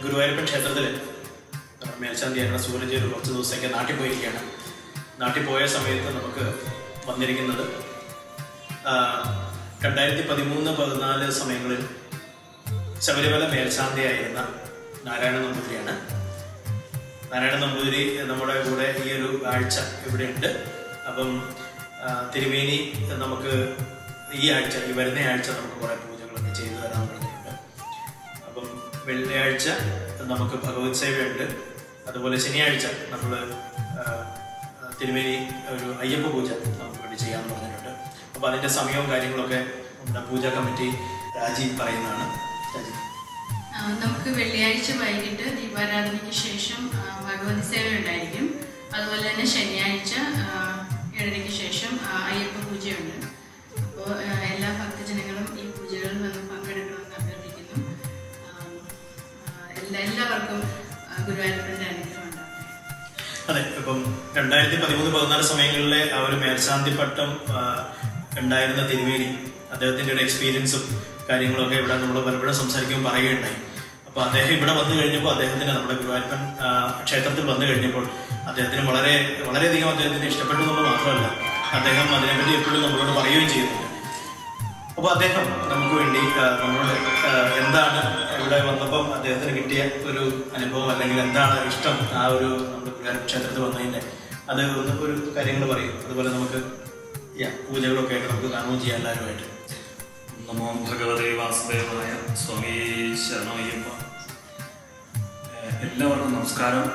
ഗുരുവായൂരപ്പൻ ക്ഷേത്രത്തിൽ മേൽശാന്തിയായിട്ടുള്ള സൂരജ് ഒരു കുറച്ച് ദിവസത്തേക്ക് നാട്ടിൽ പോയിരിക്കുകയാണ്. നാട്ടിൽ പോയ സമയത്ത് നമുക്ക് വന്നിരിക്കുന്നത് 2013-14 സമയങ്ങളിൽ ശബരിമല മേൽശാന്തിയായിരുന്ന നാരായണ നമ്പൂതിരിയാണ്. നാരായണ നമ്പൂതിരി നമ്മുടെ കൂടെ ഈ ഒരു ആഴ്ച ഇവിടെയുണ്ട്. അപ്പം തിരുമേനി നമുക്ക് ഈ വരുന്ന ആഴ്ച നമുക്ക് കുറേ പൂജകളൊക്കെ ചെയ്തു തരാൻ പറഞ്ഞിട്ടുണ്ട്. അപ്പം വെള്ളിയാഴ്ച നമുക്ക് ഭഗവത് സേവയുണ്ട്. അതുപോലെ ശനിയാഴ്ച നമ്മൾ തിരുമേനി ഒരു അയ്യപ്പ പൂജ നമുക്ക് വേണ്ടി ചെയ്യാമെന്ന് പറഞ്ഞിട്ടുണ്ട്. അപ്പോൾ അതിൻ്റെ സമയവും കാര്യങ്ങളൊക്കെ നമ്മുടെ പൂജാ കമ്മിറ്റി രാജീവ് പറയുന്നതാണ്. നമുക്ക് വെള്ളിയാഴ്ച വൈകിട്ട് ദീപാരാധനയ്ക്ക് ശേഷം ഭഗവതി സേവ ഉണ്ടായിരിക്കും. അതുപോലെ തന്നെ ശനിയാഴ്ച 7:30-ക്ക് ശേഷം അയ്യപ്പ പൂജയുണ്ട്. അപ്പോൾ എല്ലാ ഭക്തജനങ്ങളും ഈ പൂജകളിൽ നിന്ന് പങ്കെടുക്കണമെന്ന് അഭ്യർത്ഥിക്കുന്നു. എല്ലാവർക്കും ഗുരുവായൂരപ്പൻ്റെ അനുഗ്രഹം ഉണ്ടാകും. അതെ, ഇപ്പം 2013-14 സമയങ്ങളിലെ ആ ഒരു മേൽശാന്തി പട്ടം ഉണ്ടായിരുന്ന തിരുമേനി അദ്ദേഹത്തിൻ്റെ ഒരു എക്സ്പീരിയൻസും കാര്യങ്ങളൊക്കെ ഇവിടെ നമ്മൾ പലപ്പോഴും സംസാരിക്കുമ്പോൾ പറയുകയുണ്ടായി. അപ്പോൾ അദ്ദേഹം ഇവിടെ വന്നു കഴിഞ്ഞപ്പോൾ അദ്ദേഹത്തിന് നമ്മുടെ ഗുരുവായൂരപ്പൻ ക്ഷേത്രത്തിൽ വന്നു കഴിഞ്ഞപ്പോൾ അദ്ദേഹത്തിന് വളരെയധികം അദ്ദേഹത്തിന് ഇഷ്ടപ്പെട്ടു എന്നുള്ളത് മാത്രമല്ല, അദ്ദേഹം അതിനെപ്പറ്റി എപ്പോഴും നമ്മളോട് പറയുകയും ചെയ്യുന്നുണ്ട്. അപ്പോൾ അദ്ദേഹം നമുക്ക് വേണ്ടി നമ്മളോട് എന്താണ് ഇവിടെ വന്നപ്പം അദ്ദേഹത്തിന് കിട്ടിയ ഒരു അനുഭവം അല്ലെങ്കിൽ എന്താണ് ഇഷ്ടം ആ ഒരു നമ്മുടെ ഗുരുവായൂരപ്പൻ ക്ഷേത്രത്തിൽ വന്നതിൻ്റെ അത് ഒരു കാര്യങ്ങൾ പറയും. അതുപോലെ നമുക്ക് പൂജകളൊക്കെ ആയിട്ട് നമുക്ക് കാണുകയും ചെയ്യാം എല്ലാവരുമായിട്ട്. നമോ ഭഗവതേ വാസുദേവായ. സ്വാമി ശരണയ്യപ്പ. എല്ലാവർക്കും നമസ്കാരം.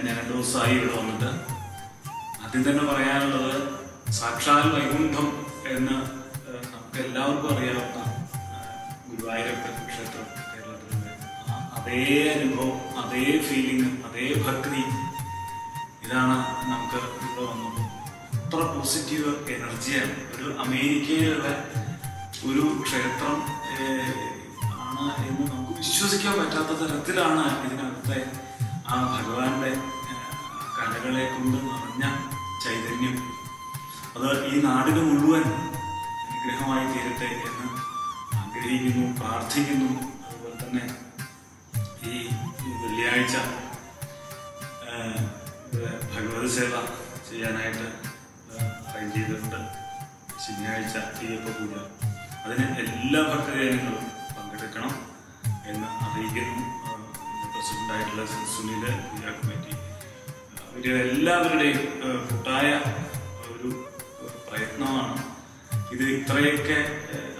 ഞാൻ 2 ദിവസമായി ഇവിടെ വന്നിട്ട് ആദ്യം തന്നെ പറയാനുള്ളത്, സാക്ഷാൽ വൈകുണ്ഠം എന്ന് നമുക്ക് എല്ലാവർക്കും അറിയാവുന്ന ഗുരുവായൂരപ്പൻ ക്ഷേത്രം കേരളത്തിലുണ്ട്. അതേ അനുഭവം, അതേ ഫീലിംഗ്, അതേ ഭക്തി ഇതാണ് നമുക്ക് ഇവിടെ വന്നത്. അത്ര പോസിറ്റീവ് എനർജിയാണ്. ഒരു അമേരിക്കയിലുള്ള ഒരു ക്ഷേത്രം ആണ് എന്ന് നമുക്ക് വിശ്വസിക്കാൻ പറ്റാത്ത തരത്തിലാണ് ഇതിനകത്തെ ആ ഭഗവാന്റെ കലകളെ കൊണ്ട് നിറഞ്ഞ ചൈതന്യം. അത് ഈ നാടിന് മുഴുവൻ അനുഗ്രഹമായി തീരട്ടെ എന്ന് ആഗ്രഹിക്കുന്നു, പ്രാർത്ഥിക്കുന്നു. അതുപോലെ തന്നെ ഈ വെള്ളിയാഴ്ച ഭഗവത് സേവ ചെയ്യാനായിട്ട് അറേഞ്ച് ചെയ്തിട്ടുണ്ട്. ശനിയാഴ്ച അയ്യപ്പ പൂജ. അതിന് എല്ലാ ഭക്തജനങ്ങളും പങ്കെടുക്കണം എന്ന് അറിയിക്കുന്നു. പ്രസിഡന്റായിട്ടുള്ള സുനിൽ, പൂജാ കമ്മിറ്റി, എല്ലാവരുടെയും കൂട്ടായ ഒരു പ്രയത്നമാണ് ഇത് ഇത്രയൊക്കെ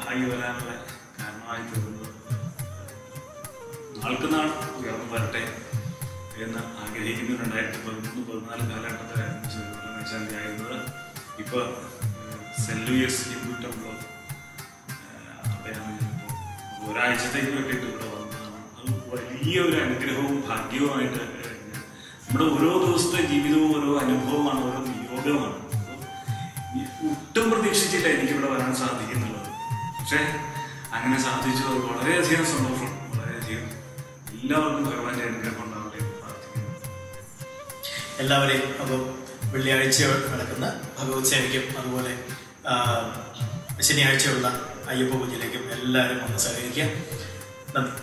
ആയി വരാനുള്ള കാരണമായി തീർന്നത്. നാൾക്ക് നാൾ ഉയർന്നു വരട്ടെ എന്ന് ആഗ്രഹിക്കുന്നു. 2013-14 കാലഘട്ടത്തിലായിരുന്നു മേൽശാന്തിയായിരുന്നത്. ഇപ്പോൾ സെന്റ് ലൂയിസ് ഹിന്ദു ടെമ്പിൾ അവിടെയാണ് ഒരാഴ്ചത്തേക്ക് വേണ്ടിയിട്ട് ഇവിടെ വന്നതാണ്. അത് വലിയൊരു അനുഗ്രഹവും ഭാഗ്യവുമായിട്ട് നമ്മുടെ ഓരോ ദിവസത്തെ ജീവിതവും ഓരോ അനുഭവമാണ്, ഓരോ നിയോഗമാണ്. ഒട്ടും പ്രതീക്ഷിച്ചില്ല എനിക്കിവിടെ വരാൻ സാധിക്കുന്നുള്ളത്. പക്ഷെ അങ്ങനെ സാധിച്ചു. അത് വളരെയധികം സന്തോഷം, വളരെയധികം. എല്ലാവർക്കും ഭഗവാന്റെ അനുഗ്രഹം ഉണ്ടാവട്ടെ എന്ന് പ്രാർത്ഥിക്കുന്നു. എല്ലാവരെയും അപ്പോൾ വെള്ളിയാഴ്ച നടക്കുന്ന ഭഗവത് സേവയ്ക്കും അതുപോലെ ശനിയാഴ്ചയുള്ള അയ്യപ്പ പൂജയിലേക്കും എല്ലാവരും വന്ന് സഹകരിക്കുക. നന്ദി.